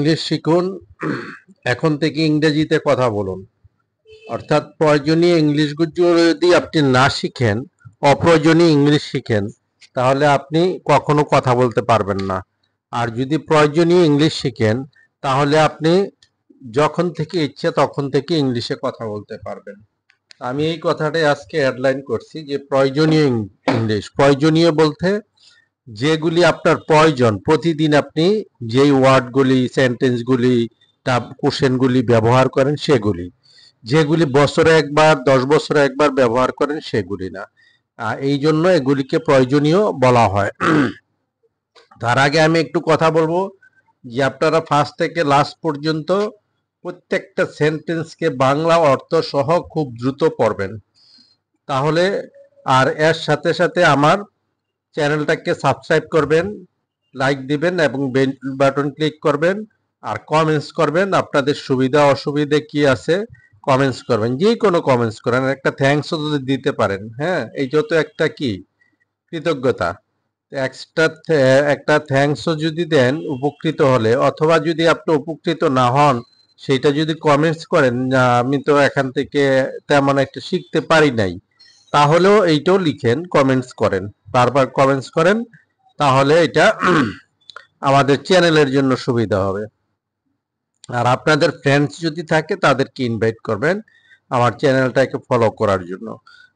English শিখুন, এখন থেকে ইংরেজিতে কথা বলুন। অর্থাৎ প্রয়োজনীয় ইংলিশগুলো যদি আপনি না শিখেন, অপ্রয়োজনীয় ইংলিশ শিখেন, তাহলে আপনি কখনো কথা বলতে পারবেন না। আর যদি প্রয়োজনীয় ইংলিশ শিখেন, তাহলে আপনি যখন থেকে ইচ্ছে তখন থেকে ইংলিশে কথা বলতে পারবেন। আমি এই কথাটাই আজকে হেডলাইন করছি যে প্রয়োজনীয় ইংলিশ। প্রয়োজনীয় বলতে যেগুলি আপনার প্রয়োজন, প্রতিদিন আপনি যেই ওয়ার্ডগুলি, সেন্টেন্সগুলি, কোশ্চেনগুলি ব্যবহার করেন সেগুলি। যেগুলি বছরে একবার, 10 বছরে একবার ব্যবহার করেন সেগুলি না। এই জন্য এগুলিকে প্রয়োজনীয় বলা হয়। তার আগে আমি একটু কথা বলবো যে আপনারা ফার্স্ট থেকে লাস্ট পর্যন্ত প্রত্যেকটা সেন্টেন্সকে বাংলা অর্থ সহ খুব দ্রুত পড়বেন। তাহলে আর এর সাথে সাথে আমার চ্যানেলটাকে সাবস্ক্রাইব করবেন, লাইক দিবেন এবং বেল বাটন ক্লিক করবেন আর কমেন্টস করবেন। আপনাদের সুবিধা অসুবিধা কি আছে কমেন্টস করবেন, যে কোনো কমেন্টস করেন, একটা থ্যাঙ্কসও যদি দিতে পারেন। হ্যাঁ, এই যত একটা কি কৃতজ্ঞতা, এক্সট্রা একটা থ্যাঙ্কসও যদি দেন উপকৃত হলে, অথবা যদি আপনি উপকৃত না হন সেটা যদি কমেন্টস করেন না আমি তো এখান থেকে তেমন একটা শিখতে পারি নাই, তাহলেও এইটাও লিখেন, কমেন্টস করেন, বারবার কমেন্টস করেন, তাহলে এটা আমাদের চ্যানেলের জন্য সুবিধা হবে। আর আপনাদের ফ্রেন্ডস যদি থাকে তাদেরকে ইনভাইট করবেন আমার চ্যানেলটাকে ফলো করার জন্য।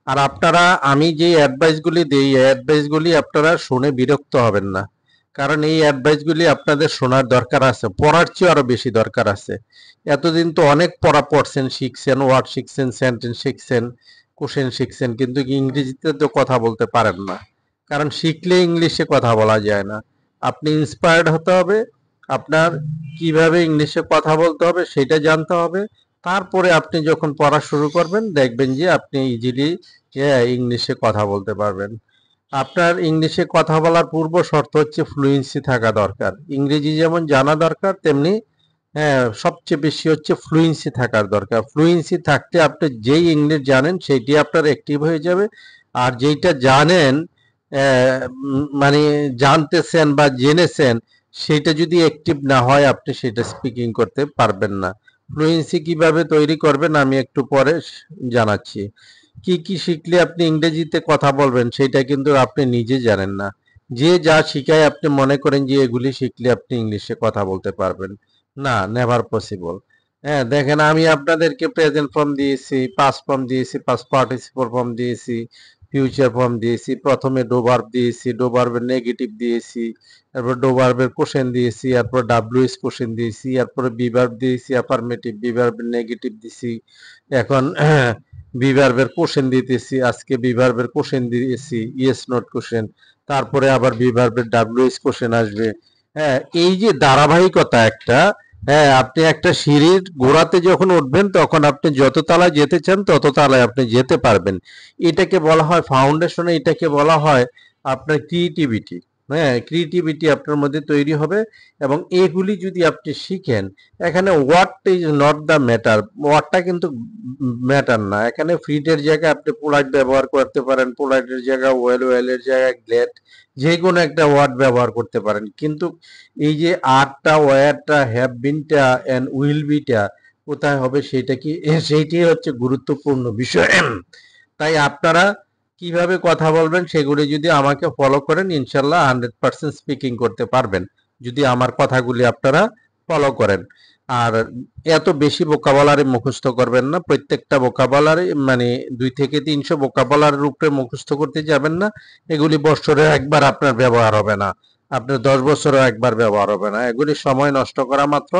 আর আপনারা আমি যে অ্যাডভাইসগুলি দিই, এই অ্যাডভাইসগুলি আপনারা শুনে বিরক্ত হবেন না, কারণ এই অ্যাডভাইসগুলি আপনাদের শোনার দরকার আছে, পড়ার চেয়ে আরো বেশি দরকার আছে। এতদিন তো অনেক পড়া পড়ছেন, শিখছেন, ওয়ার্ড শিখছেন, সেন্টেন্স শিখছেন, কোশ্চেন শিখছেন, কিন্তু ইংরেজিতে তো কথা বলতে পারেন না। কারণ শিখলে ইংলিশে কথা বলা যায় না। আপনি ইন্সপায়ার্ড হতে হবে, আপনার কিভাবে ইংলিশে কথা বলতে হবে সেটা জানতে হবে। তারপরে আপনি যখন পড়া শুরু করবেন দেখবেন যে আপনি ইজিলি ইংলিশে কথা বলতে পারবেন। আপনার ইংলিশে কথা বলার পূর্ব শর্ত হচ্ছে ফ্লুয়েন্সি থাকা দরকার। ইংরেজি যেমন জানা দরকার, তেমনি সবচেয়ে বেশি হচ্ছে ফ্লুয়েন্সি থাকার দরকার। ফ্লুয়েন্সি থাকতে আপনি যেই ইংলিশ জানেন সেইটি আপনার অ্যাক্টিভ হয়ে যাবে। আর যেইটা জানেন, মানে জানতেছেন বা জেনেছেন, সেটা যদি অ্যাক্টিভ না হয় আপনি সেটা স্পিকিং করতে পারবেন না। ফ্লুয়েন্সি কিভাবে তৈরি করবেন আমি একটু পরে জানাচ্ছি। কি কি শিখলে আপনি ইংরেজিতে কথা বলবেন সেটা কিন্তু আপনি নিজে জানেন না। যে যা শিখায় আপনি মনে করেন যে এগুলি শিখলে আপনি ইংলিশে কথা বলতে পারবেন। না, নেভার পসিবল। হ্যাঁ, দেখেন আমি আপনাদেরকে প্রেজেন্ট ফর্ম দিয়েছি, পাস্ট ফর্ম দিয়েছি, পাস্ট পার্টিসিপল ফর্ম দিয়েছি, ফিউচার ফর্ম দিয়েছি, প্রথমে ডু ভার্ব দিয়েছি, ডু ভার্বের নেগেটিভ দিয়েছি, তারপর ডু ভার্বের কোশ্চেন দিয়েছি, এরপর ডাব্লিউএস কোশ্চেন দিয়েছি, এরপরে বি ভার্ব দিয়েছি, অ্যাফার্মেটিভ, বি ভার্বের নেগেটিভ দিছি। এখন বি ভার্বের কোশ্চেন দিতেছি, আজকে বি ভার্বের কোশ্চেন দিয়েছি, ইয়েস নট কোশ্চেন, তারপরে আবার বি ভার্বের ডাব্লিউএস কোশ্চেন আসবে। হ্যাঁ, এই যে ধারাবাহিকতা একটা, হ্যাঁ, আপনি একটা সিঁড়ির গোড়াতে যখন উঠবেন তখন আপনি যত তলায় যেতে চান তত তলায় আপনি যেতে পারবেন। এটাকে বলা হয় ফাউন্ডেশনে, এটাকে বলা হয় আপনার ক্রিয়েটিভিটি। হ্যাঁ, ক্রিয়েটিভিটি আপনার মধ্যে তৈরি হবে। এবং এগুলি যদি আপনি শিখেন, এখানে word is not the matter, ওয়ার্ডটা কিন্তু ম্যাটার না। এখানে ফিটের জায়গায় আপনি পোলাইট ব্যবহার করতে পারেন, পোলাইটের জায়গায় ওয়েল, ওয়েলের জায়গায় গ্লেড, যে কোনো একটা ওয়ার্ড ব্যবহার করতে পারেন। কিন্তু এই যে আরটা, ওয়ারটা, হ্যাভ বিনটা এন্ড উইল বিটা কোথায় হবে সেটা কি, সেইটাই হচ্ছে গুরুত্বপূর্ণ বিষয়। তাই আপনারা কিভাবে কথা বলবেন সেগুলি যদি আমাকে ফলো করেন, ইনশাল্লাহ 100% স্পিকিং করতে পারবেন, যদি আমার কথাগুলি আপনারা ফলো করেন। আর এত বেশি ভোকাবুলারি মুখস্থ করবেন না, প্রত্যেকটা ভোকাবুলারি মানে 2 থেকে 300 ভোকাবুলারির উপরে মুখস্থ করতে যাবেন না। এগুলি বছরে একবার আপনার ব্যবহার হবে না, আপনার 10 বছরও একবার ব্যবহার হবে না, এগুলি সময় নষ্ট করা মাত্র।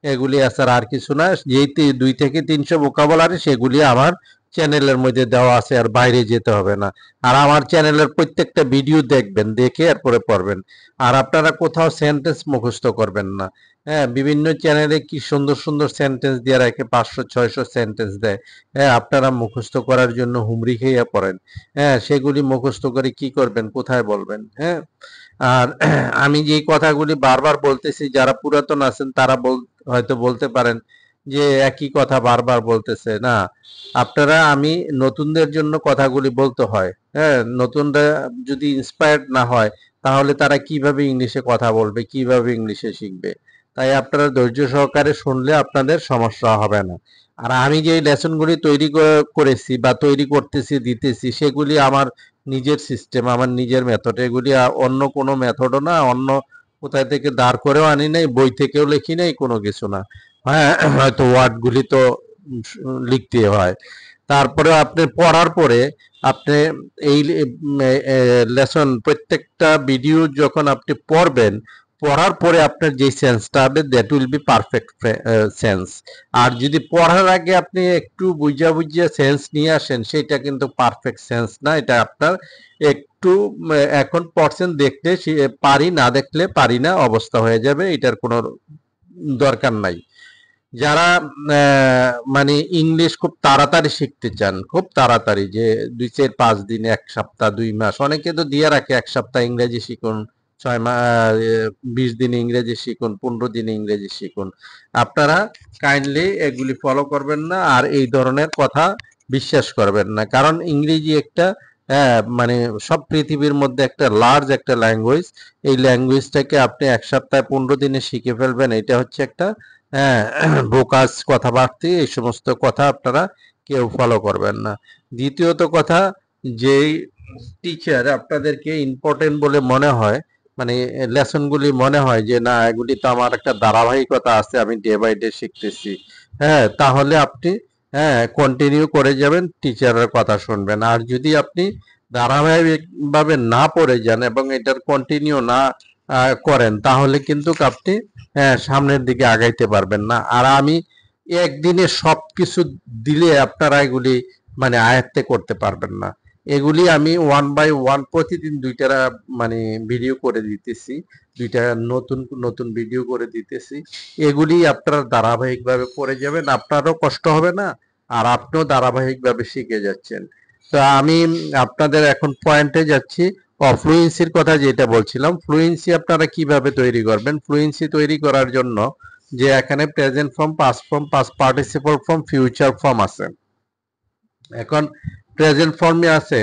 এগুলি এছাড়া আর কিছু না। যেই 2 থেকে 300 ভোকাবুলারি সেগুলি আমার চ্যানেলের মধ্যে দেওয়া আছে, আর বাইরে যেতে হবে না। আর আমার চ্যানেলের প্রত্যেকটা ভিডিও দেখবেন, দেখে এরপরে পড়বেন। আর আপনারা কোথাও সেন্টেন্স মুখস্থ করবেন না। হ্যাঁ, বিভিন্ন চ্যানেলে কি সুন্দর সুন্দর সেন্টেন্স দিয়ে রাখে, 500 600 সেন্টেন্স দেয়। হ্যাঁ, আপনারা মুখস্থ করার জন্য হুমড়ি খেয়ে পড়েন। হ্যাঁ, সেগুলি মুখস্থ করে কি করবেন, কোথায় বলবেন? হ্যাঁ, আর আমি যে কথাগুলি বারবার বলতেছি, যারা পুরাতন আছেন তারা হয়তো বলতে পারেন যে একই কথা বারবার বলতেছে। না, আপনারা, আমি নতুনদের জন্য কথাগুলি বলতে হয়। হ্যাঁ, নতুনরা যদি ইন্সপায়ার্ড না হয় তাহলে তারা কিভাবে ইংলিশে কথা বলবে, কিভাবে ইংলিশে শিখবে? তাই আপনারা ধৈর্য সহকারে শুনলে আপনাদের সমস্যা হবে না। আর আমি যে লেসনগুলি তৈরি করেছি বা তৈরি করতেছি দিতেছি সেগুলি আমার নিজের সিস্টেম, আমার নিজের মেথড। এগুলি অন্য কোনো মেথডও না, অন্য কোথায় থেকে দাঁড় করেও আনি নাই, বই থেকেও লিখি নাই, কোনো কিছু না। হ্যাঁ, হয়তো ওয়ার্ডগুলি তো লিখতে হয়। তারপরে আপনি পড়ার পরে আপনি এই লেসন প্রত্যেকটা ভিডিও যখন আপনি পড়বেন, পড়ার পরে আপনার যে সেন্সটা হবে that will be perfect sense. আর যদি পড়ার আগে আপনি একটু বুঝা বুঝিয়া সেন্স নিয়ে আসেন, সেটা কিন্তু পারফেক্ট সেন্স না, এটা আপনার একটু এখন পড়ছেন দেখলে পারি, না দেখলে পারি না অবস্থা হয়ে যাবে, এটার কোনো দরকার নাই। যারা মানে ইংলিশ খুব তাড়াতাড়ি শিখতে চান, খুব তাড়াতাড়ি, যে 2-4-5 দিন, 1 সপ্তাহ, 2 মাস, অনেকে তো দিয়ে রাখে 1 সপ্তাহ ইংরেজি শিখুন, 6 মাস, 20 দিন ইংরেজি শিখুন, 15 দিন ইংরেজি শিখুন। আপনারা কাইন্ডলি এগুলি ফলো করবেন না আর এই ধরনের কথা বিশ্বাস করবেন না, কারণ ইংরেজি একটা মানে সব পৃথিবীর মধ্যে একটা লার্জ একটা ল্যাঙ্গুয়েজ। এই ল্যাঙ্গুয়েজটাকে আপনি 1 সপ্তাহ 15 দিনে শিখে ফেলবেন, এটা হচ্ছে একটা হ্যাঁ বোকাস কথাবার্তা, এই সমস্ত কথা আপনারা কেউ ফলো করবেন না। দ্বিতীয়ত কথা, যেই টিচার আপনাদেরকে ইম্পর্টেন্ট বলে মনে হয়, মানে লেসনগুলি মনে হয় যে না এগুলি তো আমার একটা ধারাবাহিকতা আছে, আমি ডে বাই ডে শিখতেছি, তাহলে আপনি কন্টিনিউ করে যাবেন, টিচারের কথা শুনবেন। আর যদি আপনি ধারাবাহিকভাবে না পড়ে যান এবং এটার কন্টিনিউ না করেন, তাহলে কিন্তু আপনি সামনের দিকে আগাইতে পারবেন না। আর আমি একদিনে সবকিছু দিলে আপনারা এগুলি মানে আয়ত্তে করতে পারবেন না। এগুলি আমি 1 বাই 1 প্রতিদিন 2টা মানে ভিডিও করে দিতেছি, 2টা নতুন নতুন ভিডিও করে দিতেছি। এগুলি আপনারা ধারাবাহিকভাবে পড়ে যাবেন, আপনারও কষ্ট হবে না, আর আপনিও ধারাবাহিকভাবে শিখে যাচ্ছেন। তো আমি আপনাদের এখন পয়েন্টে যাচ্ছি। ফ্লুয়েন্সির কথা যেটা বলছিলাম, ফ্লুয়েন্সি আপনারা কিভাবে তৈরি করবেন। ফ্লুয়েন্সি তৈরি করার জন্য যে এখানে present form, past form, past participle form, future form আছে। এখন প্রেজেন্ট ফর্মে আছে,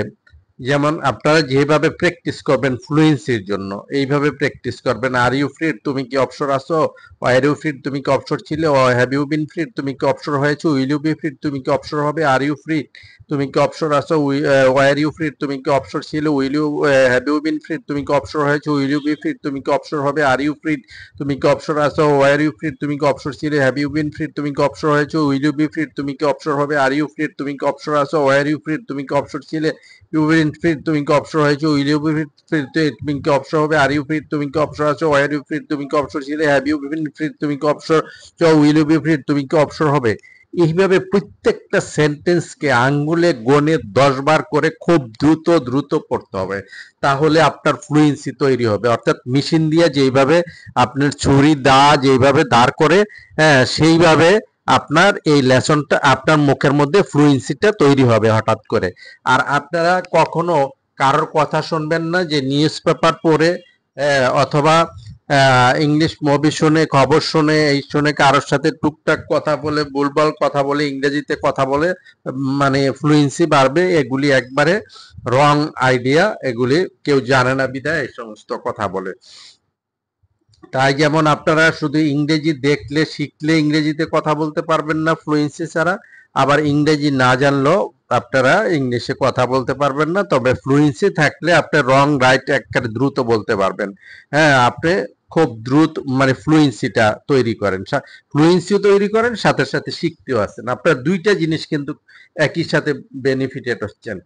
যেমন আপনারা যেভাবে প্র্যাকটিস করবেন ফ্লুয়েন্সির জন্য, এইভাবে প্র্যাকটিস করবেন। আর ইউ ফ্রি, তুমি কি অবসর আছো? আর ইউ ফ্রি, তুমি কি অবসর ছিলে? হ্যাভ ইউ বিন ফ্রি, তুমি কি অবসর হয়েছো? উইল ইউ বি ফ্রি, তুমি কি অবসর হবে? আর ইউ ফ্রি, তুমি কি অবসর আছো? ওয়ার ইউ ফ্রি, তুমি কি অবসর ছিল? Will you have you been free, তুমি কি অবসর হয়েছো? উইল ইউ বি ফ্রি, তুমি কি অবসর হবে? আর ইউ ফ্রি, তুমি কি অবসর আছো? ওয়ার ইউ ফ্রি, তুমি কি অবসর ছিলে? হ্যাভ ইউ বিন ফ্রি, তুমি কি অবসর হয়েছো? উইল ইউ বি ফ্রি, তুমি কি অবসর হবে? আর ইউ ফ্রি, তুমি কি অবসর আছো? ওয়ার ইউ ফ্রি, তুমি কি অবসর ছিলে? ইউ উইল ফ্রি, তুমি কি অবসর হয়েছো? উইল ইউ বি ফ্রি, তুমি কি অবসর হবে? আর ইউ ফ্রি, তুমি কি অবসর আছো? ওয়ার ইউ ফ্রি, তুমি কি অবসর ছিলে? হ্যাভ ইউ বিন ফ্রি, তুমি কি অবসর? উইল ইউ বি ফ্রি, তুমি কি অবসর হবে? এইভাবে প্রত্যেকটা সেন্টেন্সকে আঙ্গুলে গণে 10 বার করে খুব দ্রুত দ্রুত পড়তে হবে, তাহলে আপনার ফ্লুয়েন্সি তৈরি হবে। অর্থাৎ মেশিন দিয়ে যেইভাবে আপনার ছুরি দা যেইভাবে দাঁড় করে, সেইভাবে আপনার এই লেসনটা আপনার মুখের মধ্যে ফ্লুয়েন্সিটা তৈরি হবে হঠাৎ করে। আর আপনারা কখনো কারোর কথা শুনবেন না যে নিউজ পেপার পড়ে অথবা ইংলিশ মুভি শুনে, খবর শুনে, এই শুনে কারোর সাথে টুকটাক কথা বলে, ভুলভাল কথা বলে, ইংরেজিতে কথা বলে মানে ফ্লুয়েন্সি বাড়বে, এগুলি একবারে রং আইডিয়া, এগুলি কেউ জানে না বিধায় এই সমস্ত কথা বলে। তাই যেমন আপনারা শুধু ইংরেজি দেখলে শিখলে ইংরেজিতে কথা বলতে পারবেন না ফ্লুয়েন্সি ছাড়া, আবার ইংরেজি না জানলেও আপনারা ইংলিশে কথা বলতে পারবেন না। তবে ফ্লুয়েন্সি থাকলে আপনি রং রাইট একেবারে দ্রুত বলতে পারবেন। আপনি খুব দ্রুত মানে ফ্লুয়েন্সিটা তৈরি করেন, ফ্লুয়েন্সিও তৈরি করেন, সাথে সাথে শিখতেও আছেন। আপনার দুইটা জিনিস কিন্তু একই সাথে বেনিফিটেড হচ্ছেন।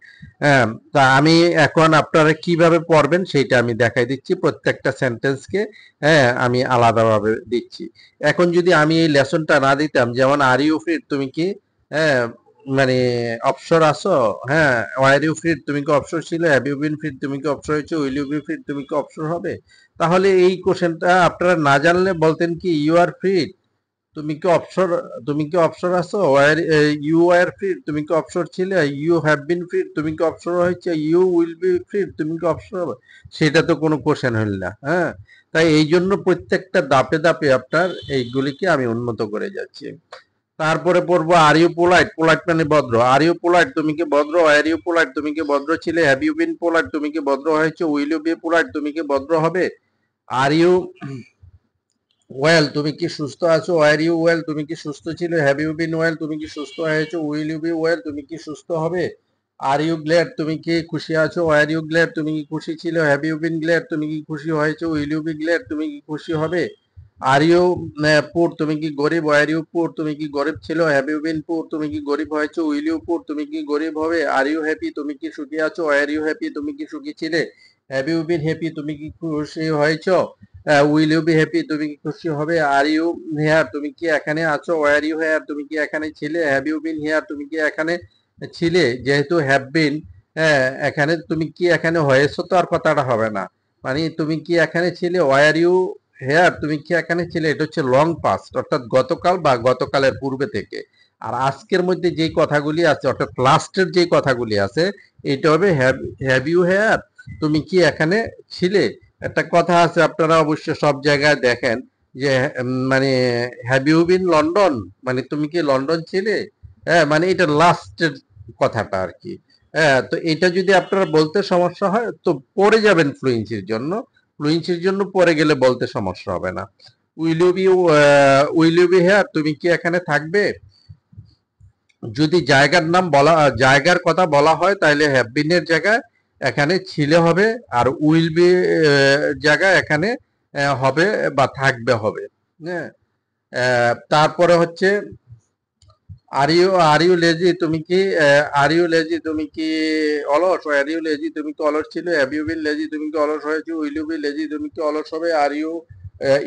হ্যাঁ, তা আমি এখন আপনারা কিভাবে পড়বেন সেইটা আমি দেখাই দিচ্ছি, প্রত্যেকটা সেন্টেন্সকে আমি আলাদাভাবে দিচ্ছি। এখন যদি আমি এই লেসনটা না দিতাম, যেমন আর ইউ ফ্রি, তুমি কি হ্যাঁ মানে অবসর আছো? ওয়ার ইউ ফ্রি, তুমি কি অবসর ছিলে? হ্যাভ ইউ বিন ফ্রি, তুমি কি অবসর হয়েছো? উইল ইউ বি ফ্রি, তুমি কি অবসর হবে? তাহলে এই কোশ্চেনটা আপনারা না জানলে বলতেন কি ইউ আর ফ্রি, তুমি কি অবসর, তুমি কি অবসর আছো? ওয়ার ইউ আর ফ্রি, তুমি কি অবসর ছিলে? ইউ হ্যাভ বিন ফ্রি, তুমি কি অবসর হয়েছে? ইউ উইল বি ফ্রি, তুমি কি অবসর হবে? সেটা তো কোনো কোশ্চেন হইল না। তাই এই জন্য প্রত্যেকটা ধাপে ধাপে আপনার এইগুলিকে আমি উন্নত করে যাচ্ছি। তারপরে পড়বো আর ইউ পোলাইট, পোলাইট মানে ভদ্র। আর ইউ পোলাইট, তুমি কি ভদ্র? আর ইউ পোলাইট, তুমি কি ভদ্র ছিলে? হ্যাভ ইউ বিন পোলাইট, তুমি কি ভদ্র হয়েছে? উইল ইউ বি পোলাইট, তুমি কি ভদ্র হবে? আর ইউ ওয়েল তুমি কি সুস্থ আছো? ওয়ার ইউ ওয়েল তুমি কি সুস্থ ছিল? হ্যাভ ইউ বিন ওয়েল তুমি কি সুস্থ হয়েছো? উইল ইউ বি ওয়েল তুমি কি সুস্থ হবে? আর ইউ গ্ল্যাড তুমি কি খুশি আছো? ওয়ার ইউ গ্ল্যাড তুমি কি খুশি ছিল? হ্যাভ ইউ বিন গ্ল্যাড তুমি কি খুশি হয়েছো? উইল ইউ বি গ্ল্যাড তুমি কি খুশি হবে? আর ইউ পুর তুমি কি গরিব? ওয়ার ইউ পুর তুমি কি গরিব ছিল? হ্যাভ ইউ বিন পুর তুমি কি গরিব হয়েছো? উইল ইউ পুর তুমি কি গরিব হবে? আর ইউ হ্যাপি তুমি কি সুখী আছো? ওয়ার ইউ হ্যাপি তুমি কি সুখী ছিলে? হ্যাভ ইউ বিন হ্যাপি তুমি কি খুশি হয়েছো? উইল ইউ বি হ্যাপি তুমি কি খুশি হবে? আর ইউ হেয়ার তুমি কি এখানে আছো? ওয়ার ইউ হেয়ার তুমি কি এখানে ছিলে? হ্যাভ ইউ বিন হেয়ার তুমি কি এখানে ছিলে? যেহেতু হ্যাভ বিন এখানে তুমি কি এখানে হয়েছো তো আর কথাটা হবে না, মানে তুমি কি এখানে ছিলে। ওয়ার ইউ হেয়ার তুমি কি এখানে ছিলে, এটা হচ্ছে লং পাস্ট, অর্থাৎ গতকাল বা গতকালের পূর্বে থেকে। আর আজকের মধ্যে যেই কথাগুলি আছে অর্থাৎ লাস্টের যেই কথাগুলি আছে এটা হবে হ্যাভ হ্যাভ ইউ হেয়ার তুমি কি এখানে ছিলে। একটা কথা আছে আপনারা অবশ্য সব জায়গায় দেখেন যে মানে হ্যাভ ইউ বিন লন্ডন, মানে তুমি কি লন্ডন ছিলে। হ্যাঁ, মানে এটা লাস্টের কথাটা আর কি। হ্যাঁ, তো এটা যদি আপনারা বলতে সমস্যা হয় তো পরে যাবেন ফ্লুয়েন্সির জন্য। ফ্লুয়েন্সির জন্য পরে গেলে বলতে সমস্যা হবে না। উইল ইউ বি হেয়ার তুমি কি এখানে থাকবে। যদি জায়গার নাম বলা জায়গার কথা বলা হয় তাহলে হ্যাভ বিন এর জায়গায় এখানে ছিলে হবে, আর উইল বি জায়গায় এখানে হবে বা থাকবে হবে। হ্যাঁ, তারপরে হচ্ছে আর ইউ লেজি তুমি কি আর ইউ লেজি তুমি কি অলস। আর ইউ লেজি তুমি কি অলস ছিল। হ্যাভ ইউ বিন লেজি তুমি কি অলস হয়েছো। উইল ইউ বি লেজি তুমি কি অলস হবে। আর ইউ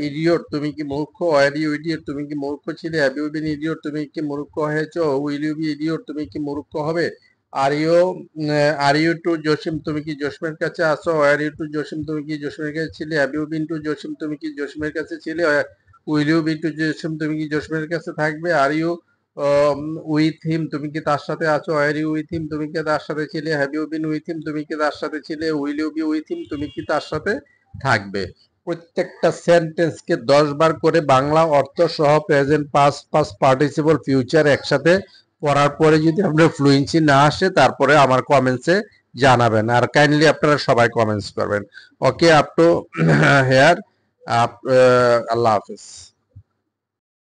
ইডিয়ট তুমি কি মূর্খ। আর ইউ ইডিয়ট তুমি কি মূর্খ ছিলে। হ্যাভ ইউ বিন ইডিয়ট তুমি কি মূর্খ হয়েছো। উইল ইউ বি ইডিয়ট তুমি কি মূর্খ হবে। Are you are you to Jasim তুমি কি জসিমের কাছে আসো। আর ইউ টু জসিম তুমি কি জসিমের কাছে ছিলে। Have you been to Jasim তুমি কি জসিমের কাছে ছিলে। Will you be to Jasim তুমি কি জসিমের কাছে থাকবে। আর ইউ উইথ হিম তুমি কি তার সাথে আছো। আর ইউ উইথ হিম তুমি কি তার সাথে ছিলে। Have you been with him তুমি কি তার সাথে ছিলে। Will you be with him তুমি কি তার সাথে থাকবে। প্রত্যেকটা সেন্টেন্সকে 10 বার করে বাংলা অর্থ সহ present past past participle future একসাথে পড়ার পরে যদি আপনার ফ্লুয়েন্সি না আসে তারপরে আমার কমেন্টসে জানাবেন, আর কাইন্ডলি আপনারা সবাই কমেন্টস করবেন। ওকে, আপ টু হেয়ার আল্লাহ হাফিজ।